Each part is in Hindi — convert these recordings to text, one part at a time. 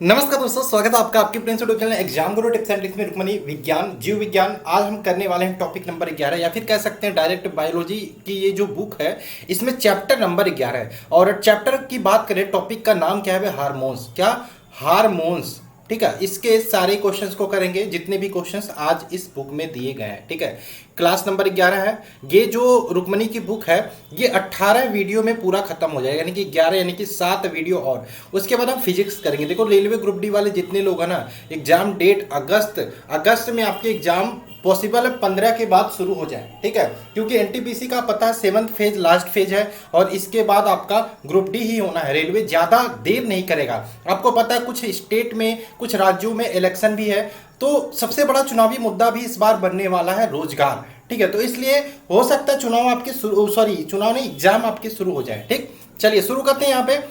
नमस्कार दोस्तों, स्वागत है आपका आपके Prince YouTube channel exam Guru tips and tricks में रुक्मणी विज्ञान जीव विज्ञान। आज हम करने वाले हैं टॉपिक नंबर 11 या फिर कह सकते हैं डायरेक्ट बायोलॉजी की ये जो बुक है इसमें चैप्टर नंबर 11 है। और चैप्टर की बात करें, टॉपिक का नाम क्या है? हार्मोन्स। क्या? हार्मोन्स। ठीक है, इसके सारे क्वेश्चंस को करेंगे जितने भी क्वेश्चंस आज इस बुक में दिए गए हैं। ठीक है, क्लास नंबर 11 है। ये जो रुक्मणी की बुक है ये 18 वीडियो में पूरा खत्म हो जाएगा, यानी कि 11 यानी कि 7 वीडियो और उसके बाद हम फिजिक्स करेंगे। देखो, रेलवे ग्रुप डी वाले जितने लोग हैं ना, एग्जाम डेट अगस्त में आपके एग्जाम पॉसिबल है 15 के बाद शुरू हो जाए। ठीक है, क्योंकि एनटीपीसी का पता है 7th फेज लास्ट फेज है और इसके बाद आपका ग्रुप डी ही होना है। रेलवे ज़्यादा देर नहीं करेगा। आपको पता है कुछ स्टेट में, कुछ राज्यों में इलेक्शन भी है, तो सबसे बड़ा चुनावी मुद्दा भी इस बार बनने वाला है रोजगार। ठीक है, तो इसलिए हो सकता है चुनाव नहीं, एग्जाम आपके शुरू हो जाए। ठीक, चलिए शुरू करते हैं। यहाँ पे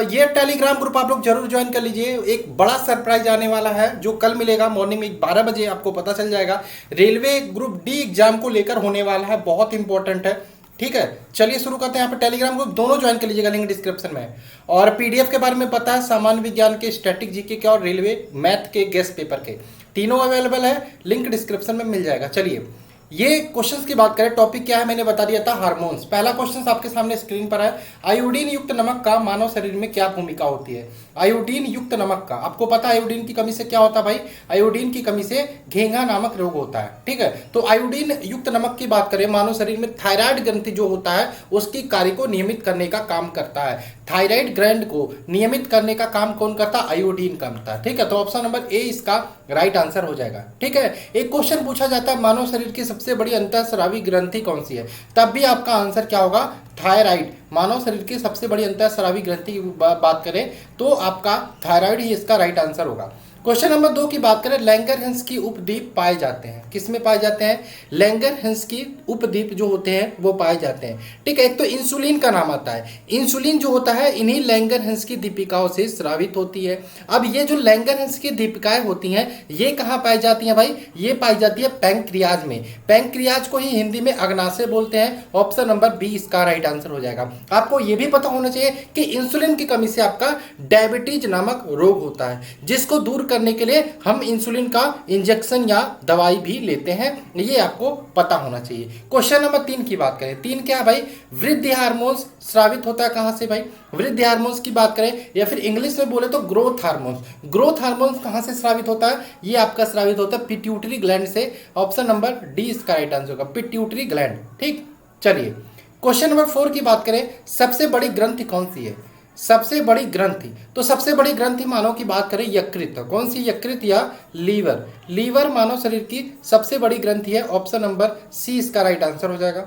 ये टेलीग्राम ग्रुप आप लोग जरूर ज्वाइन कर लीजिए। एक बड़ा सरप्राइज आने वाला है जो कल मिलेगा मॉर्निंग में 12 बजे, आपको पता चल जाएगा। रेलवे ग्रुप डी एग्जाम को लेकर होने वाला है, बहुत इंपॉर्टेंट है। ठीक है, चलिए शुरू करते हैं। यहाँ पे टेलीग्राम ग्रुप दोनों ज्वाइन कर लीजिएगा, लिंक डिस्क्रिप्शन में। और पीडीएफ के बारे में पता है, सामान्य विज्ञान के, स्टैटिक जीके के और रेलवे मैथ के गेस्ट पेपर के तीनों अवेलेबल है, लिंक डिस्क्रिप्शन में मिल जाएगा। चलिए ये क्वेश्चंस की बात करें, टॉपिक क्या है मैंने बता दिया था, हार्मोन्स। पहला क्वेश्चन आपके सामने स्क्रीन पर है। आयोडीन युक्त नमक का मानव शरीर में क्या भूमिका होती है? आयोडीन युक्त नमक का, आपको पता है आयोडीन की कमी से क्या होता है भाई? आयोडीन की कमी से घेंघा नामक रोग होता है। ठीक है, तो आयोडीन युक्त नमक की बात करें, मानव शरीर में थायराइड ग्रंथि जो होता है उसकी कार्य को नियमित करने का काम करता है। थायराइड ग्रंथि को नियमित करने का काम कौन करता है? आयोडीन करता है। ठीक है, तो ऑप्शन नंबर ए इसका राइट आंसर हो जाएगा। ठीक है, एक क्वेश्चन पूछा जाता है मानव शरीर की सबसे बड़ी अंतःस्रावी ग्रंथि कौन सी है, तब भी आपका आंसर क्या होगा? थायराइड। मानव शरीर की सबसे बड़ी अंतःस्रावी ग्रंथि की बात करें तो आपका थायराइड ही इसका राइट आंसर होगा। क्वेश्चन नंबर 2 की बात करें, लैंगरहंस की उपद्वीप पाए जाते हैं, किसमें पाए जाते हैं? लैंगरहंस की उपद्वीप जो होते हैं वो पाए जाते हैं। ठीक है, एक तो इंसुलिन का नाम आता है। इंसुलिन जो होता है इन्हीं लैंगरहंस की दीपिकाओं से स्रावित होती है। अब ये जो लैंगरहंस की दीपिकाएं होती हैं ये कहाँ पाई जाती हैं भाई? ये पाई जाती है पैंक्रियाज में। पैंक्रियाज को ही हिंदी में अग्नाशय बोलते हैं। ऑप्शन नंबर बी इसका राइट आंसर हो जाएगा। आपको ये भी पता होना चाहिए कि इंसुलिन की कमी से आपका डायबिटीज नामक रोग होता है, जिसको दूर करने के लिए हम इंसुलिन का इंजेक्शन या दवाई भी लेते हैं, ये आपको पता होना चाहिए। क्वेश्चन नंबर 3 की बात करें, 3 क्या है भाई? वृद्धि हार्मोन्स स्रावित होता है कहां से भाई? वृद्धि हार्मोन्स की बात करें या फिर इंग्लिश में बोले तो ग्रोथ हार्मोन्स। ग्रोथ हार्मोन्स कहां से स्रावित होता है? ये आपका स्रावित होता है पिट्यूटरी ग्लैंड से। ऑप्शन नंबर डी इसका राइट आंसर होगा, पिट्यूटरी ग्लैंड। ठीक, चलिए क्वेश्चन नंबर 4 की बात करें, सबसे बड़ी ग्रंथि कौन सी है? सबसे बड़ी ग्रंथि, तो सबसे बड़ी ग्रंथि मानव की बात करें यकृत, कौन सी? यकृत या लीवर। लीवर मानव शरीर की सबसे बड़ी ग्रंथि है। ऑप्शन नंबर सी इसका राइट आंसर हो जाएगा।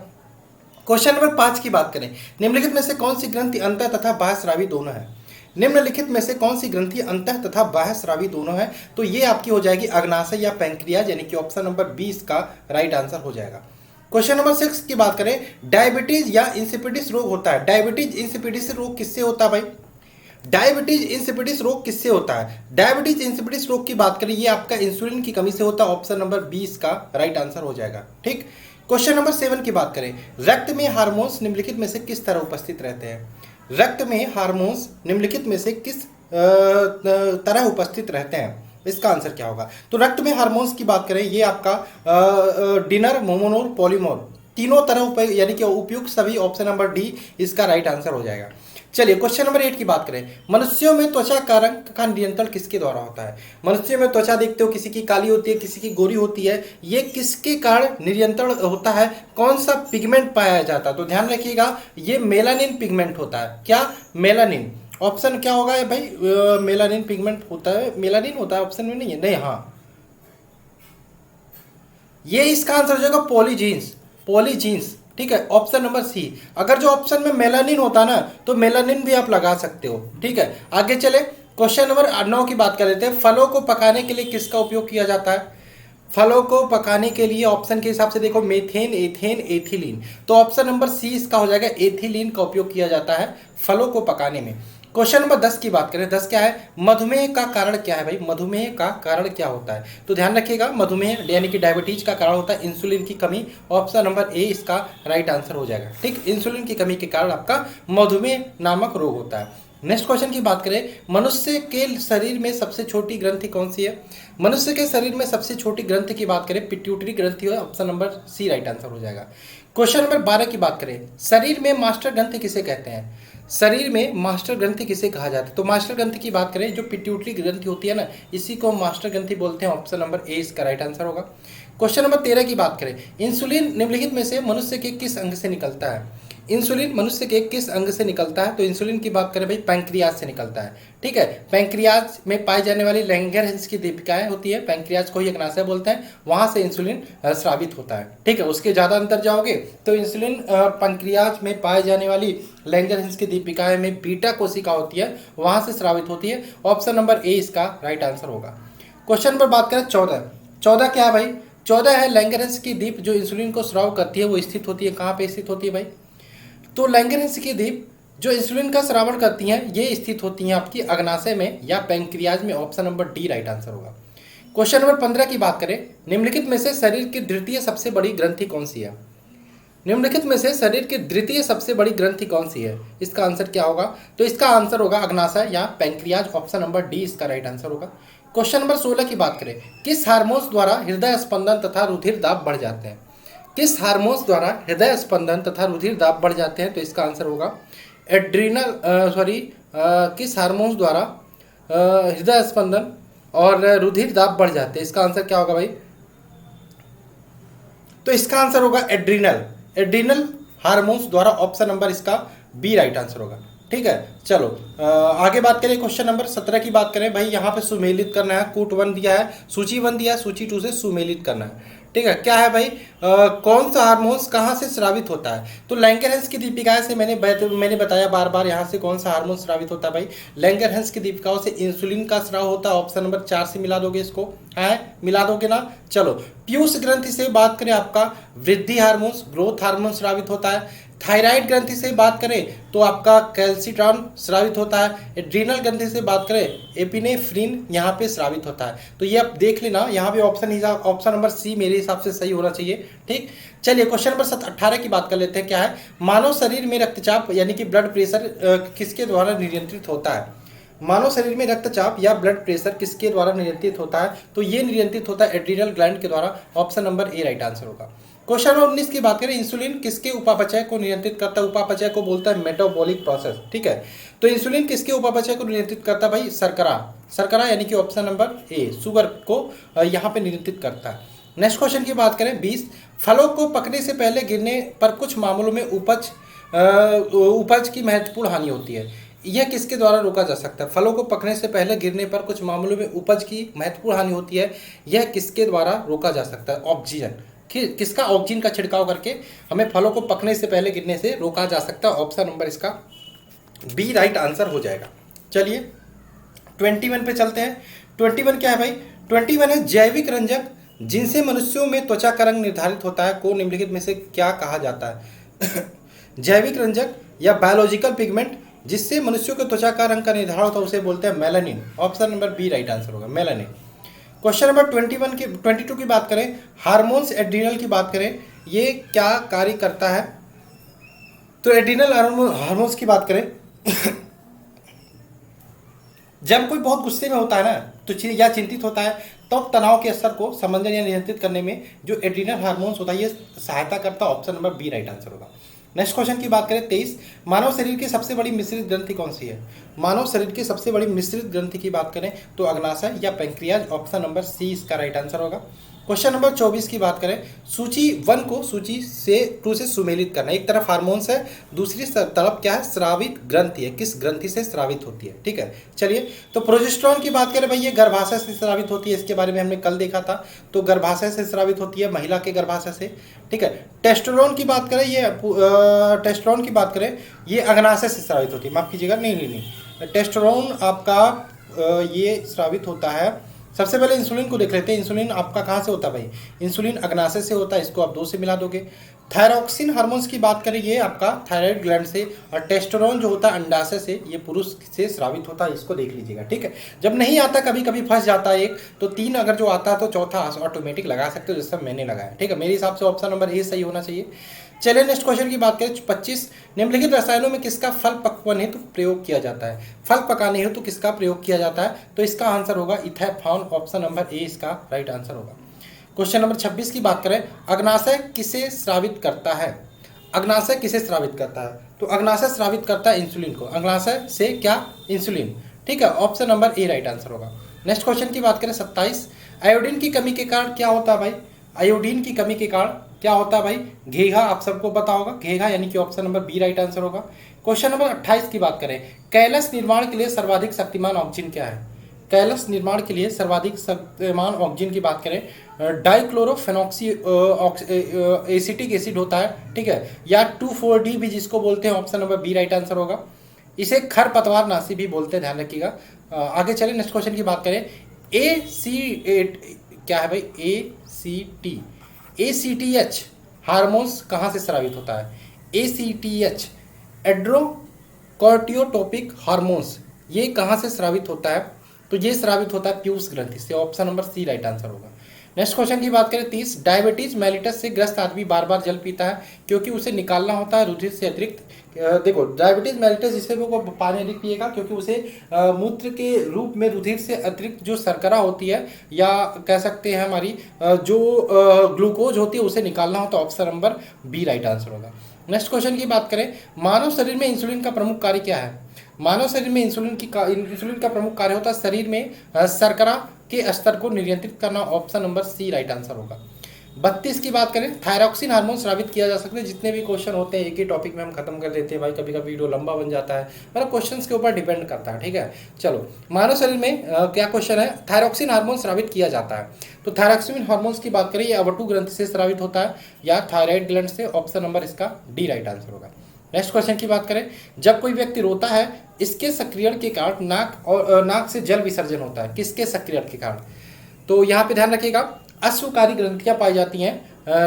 क्वेश्चन नंबर 5 की बात करें, निम्नलिखित में से कौन सी ग्रंथि अंतः तथा बाह्यस्रावी दोनों है? निम्नलिखित में से कौन सी ग्रंथि अंतः तथा बाह्यस्रावी दोनों है? तो ये आपकी हो जाएगी अग्नाशय या पैंक्रियाज, यानी कि ऑप्शन नंबर बी इसका राइट आंसर हो जाएगा। क्वेश्चन नंबर 6 की बात करें, डायबिटीज या इंसिपिडिस रोग होता है। डायबिटीज इंसिपिडिस रोग किससे होता है भाई? डायबिटीज इंसिपिडिस रोग किससे होता है? डायबिटीज इंसिपिडिस रोग की बात करें ये आपका इंसुलिन की कमी से होता है। ऑप्शन नंबर 20 का राइट आंसर हो जाएगा। ठीक, क्वेश्चन नंबर 7 की बात करें, रक्त में हार्मोन्स निम्नलिखित में से किस तरह उपस्थित रहते हैं? रक्त में हार्मोन्स निम्नलिखित में से किस तरह उपस्थित रहते हैं, इसका आंसर क्या होगा? तो रक्त में हार्मोन्स की बात करें ये आपका डिनर, मोमोनोर, पॉलीमोर तीनों तरह यानी कि उपयुक्त सभी। ऑप्शन नंबर डी इसका राइट आंसर हो जाएगा। चलिए क्वेश्चन नंबर 8 की बात करें, मनुष्यों में त्वचा का रंग का नियंत्रण किसके द्वारा होता है? मनुष्यों में त्वचा देखते हो, किसी की काली होती है, किसी की गोरी होती है, ये किसके कारण नियंत्रण होता है? कौन सा पिगमेंट पाया जाता है? तो ध्यान रखिएगा ये मेलानिन पिगमेंट होता है। क्या? मेलानिन। ऑप्शन क्या होगा भाई? मेलानिन पिगमेंट होता है, मेलानिन होता है, ऑप्शन में नहीं है, नहीं, हाँ ये इसका आंसर हो जाएगा पॉलीजीन्स। पॉलीजीन्स, ठीक है, ऑप्शन नंबर सी। अगर जो ऑप्शन में मेलानिन होता ना तो मेलानिन भी आप लगा सकते हो। ठीक है, आगे चले क्वेश्चन नंबर 9 की बात कर लेते हैं, फलों को पकाने के लिए किसका उपयोग किया जाता है? फलों को पकाने के लिए ऑप्शन के हिसाब से देखो, मेथेन, एथेन, एथिलीन, तो ऑप्शन नंबर सी इसका हो जाएगा, एथिलीन का उपयोग किया जाता है फलों को पकाने में। क्वेश्चन नंबर 10 की बात करें, 10 क्या है? मधुमेह का कारण क्या है भाई? मधुमेह का कारण क्या होता है? तो ध्यान रखिएगा मधुमेह यानी कि डायबिटीज का कारण होता है इंसुलिन की कमी। ऑप्शन नंबर ए इसका राइट आंसर हो जाएगा। ठीक, इंसुलिन की कमी के कारण आपका मधुमेह नामक रोग होता है। नेक्स्ट क्वेश्चन की बात करें, मनुष्य के शरीर में सबसे छोटी ग्रंथि कौन सी है? मनुष्य के शरीर में सबसे छोटी ग्रंथि की बात करें पिट्यूटरी ग्रंथि है, option number C right answer हो जाएगा। क्वेश्चन नंबर 12 की बात करें, शरीर में मास्टर ग्रंथि किसे कहते हैं? शरीर में मास्टर ग्रंथि किसे कहा जाता है? तो मास्टर ग्रंथि की बात करें जो पिट्यूटरी ग्रंथि होती है ना, इसी को मास्टर ग्रंथि बोलते हैं, ऑप्शन नंबर ए इसका राइट आंसर होगा। क्वेश्चन नंबर 13 की बात करें, इंसुलिन निम्नलिखित में से मनुष्य के किस अंग से निकलता है? इंसुलिन मनुष्य के किस अंग से निकलता है? तो इंसुलिन की बात करें भाई पैंक्रियाज से निकलता है, ठीक है। पैंक्रियाज में पाई जाने वाली लैंगरहंस की दीपिकाएं होती है, पैंक्रियाज को ही अग्नाशय बोलते हैं, वहां से इंसुलिन स्रावित होता है, ठीक है। उसके ज़्यादा अंदर जाओगे तो इंसुलिन पैंक्रियाज में पाए जाने वाली लैंगरहंस की दीपिकाएं में बीटा कोशिका होती है, वहां से स्रावित होती है, ऑप्शन नंबर ए इसका राइट आंसर होगा। क्वेश्चन नंबर बात करें 14 क्या है भाई? 14 है लैंगरहंस की दीप जो इंसुलिन को स्राव करती है, वो स्थित होती है कहाँ पे स्थित होती है भाई? तो लैंगरहंस की दीप जो इंसुलिन का स्रावण करती हैं ये स्थित होती हैं आपकी अग्नाशय में या पैंक्रियाज में, option number D right answer होगा। क्वेश्चन नंबर 15 की बात करें, निम्नलिखित में से शरीर की द्वितीय सबसे बड़ी ग्रंथि कौन सी है? निम्नलिखित में से शरीर की द्वितीय सबसे बड़ी ग्रंथि कौन सी है? इसका आंसर क्या होगा? तो इसका आंसर होगा अग्नाशय या पैंक्रियाज, ऑप्शन नंबर डी इसका राइट आंसर होगा। क्वेश्चन नंबर 16 की बात करें, किस हार्मोन्स द्वारा हृदय स्पंदन तथा रुधिर दाब बढ़ जाते हैं? किस हार्मोन्स द्वारा हृदय स्पंदन तथा रुधिर दाब बढ़ जाते हैं? तो इसका आंसर होगा किस हार्मोन्स द्वारा हृदय स्पंदन और रुधिर दाब बढ़ जाते हैं? इसका आंसर क्या होगा भाई? तो इसका आंसर होगा एड्रीनल हार्मोन्स द्वारा, ऑप्शन नंबर इसका बी राइट आंसर होगा, ठीक है। चलो आगे बात करें, क्वेश्चन नंबर 17 की बात करें भाई, यहाँ पे सुमेलित करना है, कूट 1 दिया है, सूची 1 दिया है, सूची 2 से सुमेलित करना है, ठीक है। क्या है भाई, कौन सा हार्मोन्स कहाँ से स्रावित होता है? तो लैंगरहंस की दीपिकाएं से मैंने बताया बार बार, यहाँ से कौन सा हार्मोन स्रावित होता है भाई? लैंगरहंस की दीपिकाओं से इंसुलिन का स्राव होता है, ऑप्शन नंबर 4 से मिला दोगे इसको, है मिला दोगे ना। चलो पीयूष ग्रंथि से बात करें, आपका वृद्धि हार्मोन्स ग्रोथ हार्मोन स्रावित होता है। थायराइड ग्रंथि से बात करें तो आपका कैल्सिट्रॉन स्रावित होता है। एड्रीनल ग्रंथि से बात करें एपिनेफ्रिन यहाँ पे स्रावित होता है। तो ये आप देख लेना, यहाँ पे ऑप्शन नंबर सी मेरे हिसाब से सही होना चाहिए, ठीक। चलिए क्वेश्चन नंबर 18 की बात कर लेते हैं। क्या है, मानव शरीर में रक्तचाप यानी कि ब्लड प्रेशर किसके द्वारा नियंत्रित होता है? मानव शरीर में रक्तचाप या ब्लड प्रेशर किसके द्वारा नियंत्रित होता है? तो ये नियंत्रित होता है एड्रीनल ग्लैंड के द्वारा, option number A right answer होगा। क्वेश्चन नंबर 19 की बात करें, इंसुलिन किसके उपापचय को नियंत्रित करता है? उपापचय को बोलता है मेटाबॉलिक प्रोसेस, ठीक है। तो इंसुलिन किसके उपापचय को नियंत्रित करता है भाई? शर्करा यानी कि ऑप्शन नंबर ए शुगर को यहाँ पे नियंत्रित करता है। नेक्स्ट क्वेश्चन की बात करें 20, फलों को पकने से पहले गिरने पर कुछ मामलों में उपज की महत्वपूर्ण हानि होती है, यह किसके द्वारा रोका जा सकता है? फलों को पकने से पहले गिरने पर कुछ मामलों में उपज की महत्वपूर्ण हानि होती है, यह किसके द्वारा रोका जा सकता है? ऑक्सीजन, किसका? ऑक्सीजन का छिड़काव करके हमें फलों को पकने से पहले गिरने से रोका जा सकता है, ऑप्शन नंबर इसका बी राइट आंसर हो जाएगा। चलिए 21 पे चलते हैं। 21 क्या है भाई? 21 है जैविक रंजक जिनसे मनुष्यों में त्वचा का रंग निर्धारित होता है को निम्नलिखित में से क्या कहा जाता है? जैविक रंजक या बायोलॉजिकल पिगमेंट जिससे मनुष्यों के त्वचा का रंग का निर्धारण होता है उसे बोलते हैं melanin, option number B right answer होगा, मेलानिन। क्वेश्चन नंबर 22 की बात करें, हार्मोन्स एड्रीनल की बात करें, ये क्या कार्य करता है? तो एड्रीनल हार्मोन्स की बात करें जब कोई बहुत गुस्से में होता है ना तो या चिंतित होता है तो तनाव के स्तर को समंजन या नियंत्रित करने में जो एड्रीनल हार्मोन्स होता है ये सहायता करता है, option number B right answer होगा। नेक्स्ट क्वेश्चन की बात करें 23, मानव शरीर की सबसे बड़ी मिश्रित ग्रंथि कौन सी है? मानव शरीर की सबसे बड़ी मिश्रित ग्रंथि की बात करें तो अग्नाशय या पैंक्रियाज, ऑप्शन नंबर सी इसका राइट आंसर होगा। क्वेश्चन नंबर 24 की बात करें, सूची 1 को सूची 2 से सुमेलित करना। एक तरफ हार्मोन्स है, दूसरी तरफ क्या है? स्रावित ग्रंथि है, किस ग्रंथि से स्रावित होती है, ठीक है। चलिए तो प्रोजेस्टेरॉन की बात करें भाई, ये गर्भाशय से स्रावित होती है, इसके बारे में हमने कल देखा था। तो गर्भाशय से स्रावित होती है, महिला के गर्भाशय से, ठीक है। टेस्टोस्टेरोन की बात करें, ये अग्नाशय से स्रावित होती है, माफ कीजिएगा, नहीं, टेस्टोस्टेरोन आपका ये स्रावित होता है। सबसे पहले इंसुलिन को देख लेते हैं। इंसुलिन आपका कहाँ से होता है भाई? इंसुलिन अग्नाशय से होता है, इसको आप 2 से मिला दोगे। थायरॉक्सिन हार्मोन्स की बात करें, ये आपका थायराइड ग्लैंड से, और टेस्टोस्टेरोन जो होता है अंडाशय से, ये पुरुष से स्रावित होता है, इसको देख लीजिएगा, ठीक है। जब नहीं आता, कभी कभी फंस जाता है एक, तो 3 अगर जो आता है तो चौथा ऑटोमेटिक लगा सकते हो, जैसा मैंने लगाया, ठीक है। मेरे हिसाब से ऑप्शन नंबर ए सही होना चाहिए। चलिए नेक्स्ट क्वेश्चन की बात करें 25। निम्नलिखित रसायनों में किसका फल पकवन हेतु प्रयोग किया जाता है? फल पकाने हेतु किसका प्रयोग किया जाता है? तो इसका आंसर होगा इथेनॉल, ऑप्शन नंबर ए इसका राइट आंसर होगा। क्वेश्चन नंबर 26 की बात करें, अग्नाशय किसे स्रावित करता है? अग्नाशय किसे स्रावित करता है? तो अग्नाशय स्रावित करता है इंसुलिन को। अग्नाशय से क्या? इंसुलिन। ठीक है, option number A right answer होगा। नेक्स्ट क्वेश्चन की बात करें 27। आयोडीन की कमी के कारण क्या होता है भाई? आयोडीन की कमी के कारण क्या होता है भाई? घेघा, आप सबको पता होगा घेघा, यानी कि option number B right answer होगा। क्वेश्चन नंबर 28 की बात करें, कैलस निर्माण के लिए सर्वाधिक शक्तिमान ऑक्सीजन क्या है? कैलस निर्माण के लिए सर्वाधिक शक्तिमान ऑक्सीजन की बात करें, डाइक्लोरोफेनॉक्सी एसिटिक एसिड होता है, ठीक है, या 2,4-D भी जिसको बोलते हैं, option number B right answer होगा। इसे खरपतवार नाशी भी बोलते हैं, ध्यान रखिएगा। आगे चले नेक्स्ट क्वेश्चन की बात करें, AC क्या है भाई? ACTH हार्मोन्स कहाँ से स्रावित होता है? ACTH एड्रोकॉर्टियोटोपिक हार्मोन्स, ये कहाँ से स्रावित होता है? तो ये स्रावित होता है पीयूष ग्रंथि से, option number C right answer होगा। नेक्स्ट क्वेश्चन की बात करें 30। डायबिटीज मेलिटस से ग्रस्त आदमी बार बार जल पीता है क्योंकि उसे निकालना होता है रुधिर से अतिरिक्त। देखो, डायबिटीज मेलिटस जिससे वो पानी अधिक पिएगा क्योंकि उसे मूत्र के रूप में रुधिर से अतिरिक्त जो शर्करा होती है, या कह सकते हैं हमारी जो ग्लूकोज होती है, उसे निकालना होता है, option number B right answer होगा। नेक्स्ट क्वेश्चन की बात करें, मानव शरीर में इंसुलिन का प्रमुख कार्य क्या है? मानव शरीर में इंसुलिन का प्रमुख कार्य होता है शरीर में शर्करा के स्तर को नियंत्रित करना, option number C right answer होगा। 32 की बात करें, थायरॉक्सिन हार्मोन स्रावित किया जा सकता है। जितने भी क्वेश्चन होते हैं एक ही टॉपिक में हम खत्म कर देते हैं भाई, कभी कभी वीडियो लंबा बन जाता है, मतलब क्वेश्चंस के ऊपर डिपेंड करता है, ठीक है। चलो, मानव शरीर में क्या क्वेश्चन है, थायरॉक्सिन हार्मोन स्रावित किया जाता है। तो थायरॉक्सिन हार्मोन्स की बात करें, ये अवटु ग्रंथि से स्रावित होता है या थायराइड ग्लैंड से, ऑप्शन नंबर इसका डी राइट आंसर होगा। नेक्स्ट क्वेश्चन की बात करें, जब कोई व्यक्ति रोता है इसके सक्रियण के कारण नाक से जल विसर्जन होता है, किसके सक्रियण के कारण? तो यहाँ पे ध्यान रखिएगा, अश्वकारी ग्रंथियां पाई जाती हैं,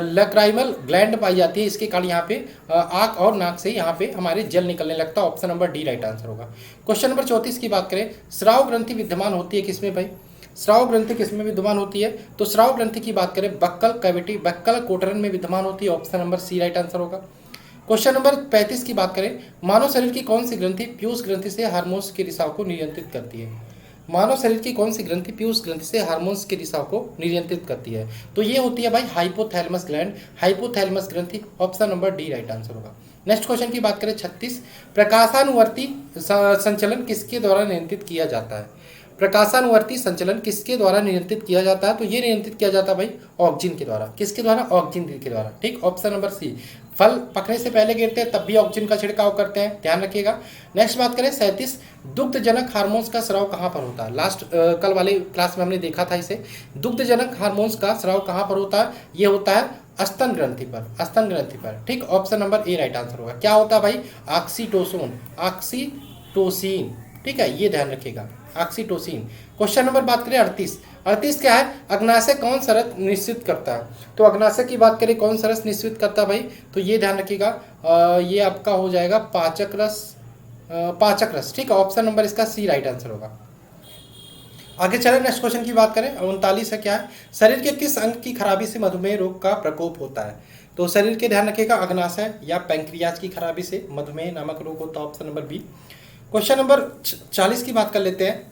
लक्राइमल ग्लैंड पाई जाती है, इसके कारण यहाँ पे आंख और नाक से यहाँ पे हमारे जल निकलने लगता है, option number D right answer होगा। क्वेश्चन नंबर 34 की बात करें, स्राव ग्रंथि विद्यमान होती है किसमें भाई? स्राव ग्रंथि किसमें विद्यमान होती है? तो स्राव ग्रंथि की बात करें, बक्कल कैविटी, बक्कल कोटरन में विद्यमान होती है, option number C right answer होगा। क्वेश्चन नंबर 35 की बात करें, मानव शरीर की कौन सी ग्रंथि पीयूष ग्रंथि से हार्मोन्स के रिसाव को नियंत्रित करती है? मानव शरीर की कौन सी ग्रंथि पीयूष ग्रंथि से हार्मोन्स के रिसाव को नियंत्रित करती है? तो ये होती है भाई हाइपोथैलेमस ग्लैंड, हाइपोथैलेमस ग्रंथि, option number D right answer होगा। नेक्स्ट क्वेश्चन की बात करें 36, प्रकाशानुवर्ती संचलन किसके द्वारा नियंत्रित किया जाता है? प्रकाशानुवर्ती संचलन किसके द्वारा नियंत्रित किया जाता है? तो ये नियंत्रित किया जाता है भाई ऑक्सीजन के द्वारा। किसके द्वारा? ऑक्सीजन के द्वारा, ठीक, ऑप्शन नंबर सी। फल पकने से पहले गिरते हैं तब भी ऑक्सीजन का छिड़काव करते हैं, ध्यान रखिएगा। नेक्स्ट बात करें 37, दुग्धजनक हार्मोन्स का स्राव कहाँ पर होता है? लास्ट कल वाले क्लास में हमने देखा था इसे। दुग्धजनक हार्मोन्स का स्राव कहाँ पर होता है? ये होता है स्तन ग्रंथि पर, स्तन ग्रंथि पर, ठीक, option number A right answer होगा। क्या होता है भाई? ऑक्सीटोसिन, ऑक्सीटोसिन, ठीक है, ये ध्यान रखिएगा, ऑक्सीटोसिन। क्वेश्चन नंबर बात करें 38 क्या है? अग्नाशय कौन सरस निश्चित करता है? तो अग्नाशय की बात करें कौन सरस निश्चित करता है भाई? तो ये ध्यान रखिएगा, ये आपका हो जाएगा पाचक रस, पाचक रस, ठीक है, ऑप्शन नंबर इसका सी राइट आंसर होगा। आगे चले नेक्स्ट क्वेश्चन की बात करें 39 है, क्या है? शरीर के किस अंग की खराबी से मधुमेह रोग का प्रकोप होता है? तो शरीर के ध्यान रखिएगा, अग्नाशय या पैंक्रियाज की खराबी से मधुमेह नामक रोग होता है, option number B. Question number 40 की बात कर लेते हैं,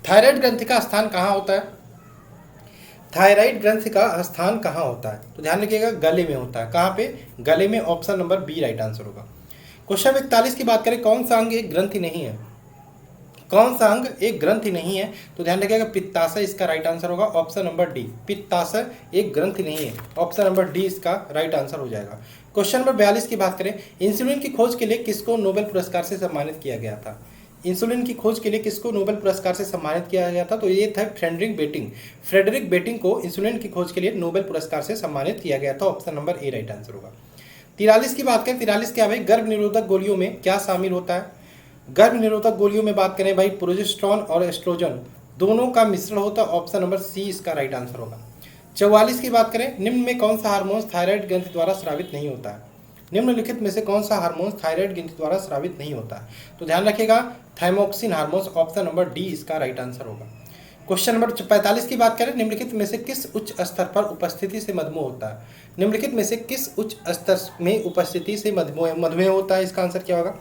थायराइड ग्रंथि का स्थान कहाँ होता है? थायराइड ग्रंथि का स्थान कहाँ होता है? तो ध्यान रखिएगा, गले में होता है। कहाँ पे? गले में, option number B right answer होगा। क्वेश्चन 41 की बात करें, कौन सा अंग एक ग्रंथि नहीं है? कौन सा अंग एक ग्रंथि नहीं है? तो ध्यान रखिएगा, पित्ताशय इसका राइट आंसर होगा, ऑप्शन नंबर डी। पित्ताशय एक ग्रंथि नहीं है, ऑप्शन नंबर डी इसका राइट आंसर हो जाएगा। क्वेश्चन नंबर 42 की बात करें, इंसुलिन की खोज के लिए किसको नोबेल पुरस्कार से सम्मानित किया गया था? इंसुलिन की खोज के लिए किसको नोबेल पुरस्कार से सम्मानित किया गया था? तो ये था फ्रेडरिक बेटिंग को इंसुलिन की खोज के लिए नोबेल पुरस्कार से सम्मानित किया गया था, option number A right answer होगा। 43 की बात करें, 43 क्या भाई? गर्भ निरोधक गोलियों में क्या शामिल होता है? गर्भ निरोधक गोलियों में बात करें भाई, प्रोजेस्टेरॉन और एस्ट्रोजन दोनों का मिश्रण होता है, ऑप्शन नंबर सी इसका राइट आंसर होगा। 44 की बात करें, निम्न में कौन सा हार्मोन थायराइड ग्रंथि द्वारा स्रावित नहीं होता है? निम्नलिखित में से कौन सा हार्मोन थायराइड ग्रंथि द्वारा स्रावित नहीं होता है? तो ध्यान रखिएगा, थाइमोक्सिन हार्मोन, ऑप्शन नंबर डी इसका राइट आंसर होगा। क्वेश्चन नंबर 45 की बात करें, निम्नलिखित में से किस उच्च स्तर पर उपस्थिति से मधुमेह होता है? निम्नलिखित में से किस उच्च स्तर में उपस्थिति से मधुमेह होता है? इसका आंसर क्या होगा?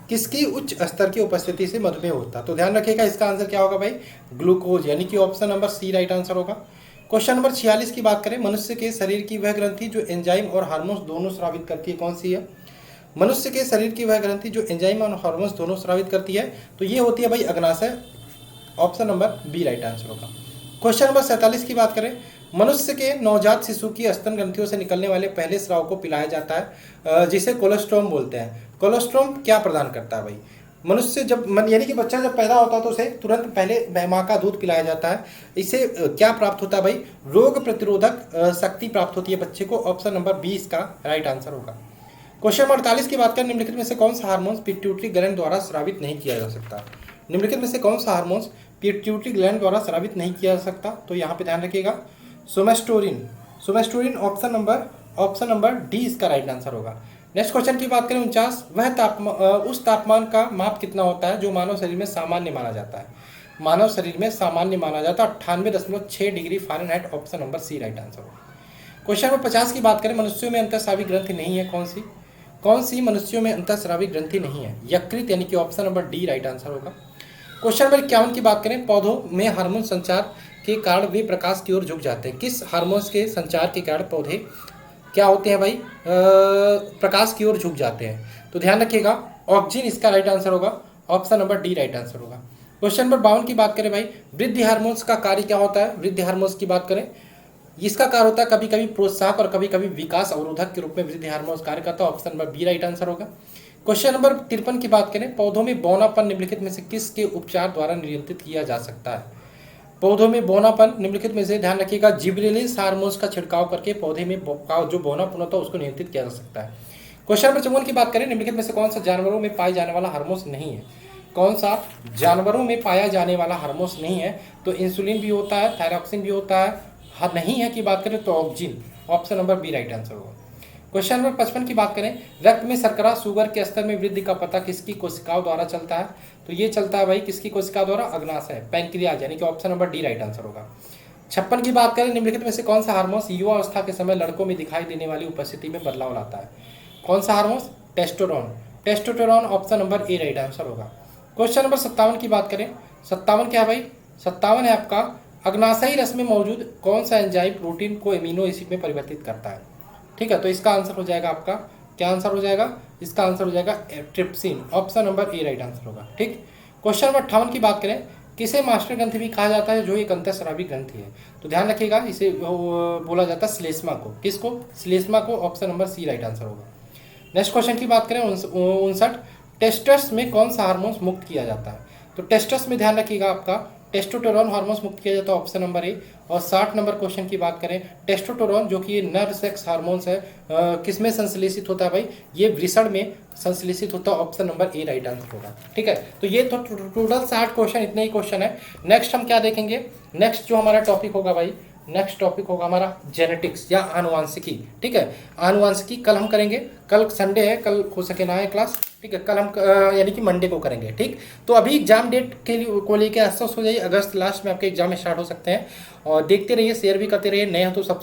किसकी उच्च स्तर की उपस्थिति से मधुमेह होता है? तो ध्यान रखिएगा, इसका आंसर क्या होगा भाई? ग्लूकोज, यानी कि option number C right answer होगा। क्वेश्चन नंबर 46 की बात करें, मनुष्य के शरीर की वह ग्रंथि जो एंजाइम और हार्मोन्स दोनों स्रावित करती है, कौन सी है? मनुष्य के शरीर की वह ग्रंथि जो एंजाइम और हार्मोन्स दोनों स्रावित करती है, तो ये होती है भाई अग्नाशय, option number B right answer होगा। क्वेश्चन नंबर 47 की बात करें, मनुष्य के नवजात शिशु की स्तन ग्रंथियों से निकलने वाले पहले स्राव को पिलाया जाता है, जिसे कोलेस्ट्रॉम बोलते हैं। कोलेस्ट्रॉम क्या प्रदान करता है भाई? मनुष्य जब यानी कि बच्चा जब पैदा होता है तो उसे तुरंत पहले माँ का दूध पिलाया जाता है। इससे क्या प्राप्त होता है भाई? रोग प्रतिरोधक शक्ति प्राप्त होती है बच्चे को, ऑप्शन नंबर 20 का राइट आंसर होगा। क्वेश्चन नंबर 48 की बात करें, निम्नलिखित में से कौन सा हार्मोन पिट्यूटरी ग्लैंड द्वारा स्रावित नहीं किया जा सकता? निम्नलिखित में से कौन सा हार्मोन पिट्यूटरी ग्लैंड द्वारा स्रावित नहीं किया जा सकता? तो यहाँ पे ध्यान रखिएगा, सोमेस्टोरिन। सोमेस्टोरिन ऑप्शन नंबर डी इसका राइट आंसर होगा। नेक्स्ट क्वेश्चन की बात करें 49, उस तापमान का माप कितना होता है जो मानव शरीर में सामान्य माना जाता है? मानव शरीर में सामान्य माना जाता है 98.6 degree Fahrenheit, option number C right answer होगा। क्वेश्चन नंबर 50 की बात करें, मनुष्यों में अंतःस्रावी ग्रंथि नहीं है, कौन सी मनुष्यों में अंतःस्रावी ग्रंथि नहीं है? यकृत, यानी कि option number D right answer होगा। क्वेश्चन नंबर 51 की बात करें, पौधों में हार्मोन संचार के कारण वे प्रकाश की ओर झुक जाते हैं। किस हार्मोन्स के संचार के कारण पौधे क्या होते हैं भाई? प्रकाश की ओर झुक जाते हैं। तो ध्यान रखिएगा, ऑक्सिन इसका राइट आंसर होगा, option number D right answer होगा। क्वेश्चन नंबर 52 की बात करें भाई, वृद्धि हार्मोन्स का कार्य क्या होता है? वृद्धि हार्मोन्स की बात करें, इसका कार्य होता है कभी कभी प्रोत्साहक और कभी कभी विकास अवरोधक के रूप में वृद्धि हार्मोन्स कार्य करता है, option number B right answer होगा। क्वेश्चन नंबर 53 की बात करें, पौधों में बौनापन निम्नलिखित में से किसके उपचार द्वारा नियंत्रित किया जा सकता है? पौधों में बौनापन निम्नलिखित में से, ध्यान रखिएगा, जिबरेलिस हार्मोन्स का छिड़काव करके पौधे में जो बौनापन होता है उसको नियंत्रित किया जा सकता है। क्वेश्चन नंबर 54 की बात करें, निम्नलिखित में से कौन सा जानवरों में पाए जाने वाला हार्मोन्स नहीं है? कौन सा जानवरों में पाया जाने वाला हार्मोन्स नहीं है? तो इंसुलिन भी होता है, थायरॉक्सिन भी होता है, हाँ नहीं है की बात करें तो auxin, option number B right answer होगा। क्वेश्चन नंबर 55 की बात करें, रक्त में शर्करा शुगर के स्तर में वृद्धि का पता किसकी कोशिकाओं द्वारा चलता है? तो ये चलता है भाई किसकी कोशिका द्वारा? अग्नाशय, पैंक्रियाज, यानी कि option number D right answer होगा। 56 की बात करें, निम्नलिखित में से कौन सा हार्मोन युवा अवस्था के समय लड़कों में दिखाई देने वाली उपस्थिति में बदलाव लाता है? कौन सा hormone? Testosterone. Testosterone option number A right answer होगा। क्वेश्चन नंबर 57 की बात करें, 57 क्या है भाई? 57 है आपका, अग्नाशयी रस में मौजूद कौन सा एंजाइम प्रोटीन को एमिनो एसिड में परिवर्तित करता है? ठीक है, तो इसका आंसर हो जाएगा आपका, क्या आंसर हो जाएगा? इसका आंसर हो जाएगा trypsin, option number A right answer होगा। ठीक, क्वेश्चन नंबर 58 की बात करें, किसे मास्टर ग्रंथि भी कहा जाता है जो एक अंतःस्रावी ग्रंथि है? तो ध्यान रखिएगा, इसे बोला जाता है श्लेष्मा को। किसको? श्लेष्मा को, option number C right answer होगा। नेक्स्ट क्वेश्चन की बात करें 59, टेस्टस में कौन सा हार्मोन मुक्त किया जाता है? तो टेस्टस में ध्यान रखिएगा आपका टेस्टोस्टेरोन हार्मोन्स मुक्त किया जाता है, ऑप्शन नंबर ए। और 60 नंबर क्वेश्चन की बात करें, टेस्टोस्टेरोन जो कि ये नर सेक्स हार्मोन्स है, किसमें संश्लेषित होता है भाई? ये वृषण में संश्लेषित होता है, option number A right answer होगा। ठीक है, तो ये तो टोटल 60 क्वेश्चन, इतने ही क्वेश्चन है। नेक्स्ट हम क्या देखेंगे? नेक्स्ट जो हमारा टॉपिक होगा भाई, नेक्स्ट टॉपिक होगा हमारा जेनेटिक्स या आनुवांशिकी। ठीक है, आनुवांशिकी कल हम करेंगे, कल संडे है, कल हो सके ना है क्लास। ठीक है, कल हम यानी कि मंडे को करेंगे। ठीक, तो अभी एग्जाम डेट के लिए को लेकर आश्वस्त हो जाइए, अगस्त लास्ट में आपके एग्जाम स्टार्ट हो सकते हैं। और देखते रहिए, शेयर भी करते रहिए, नए हो तो सब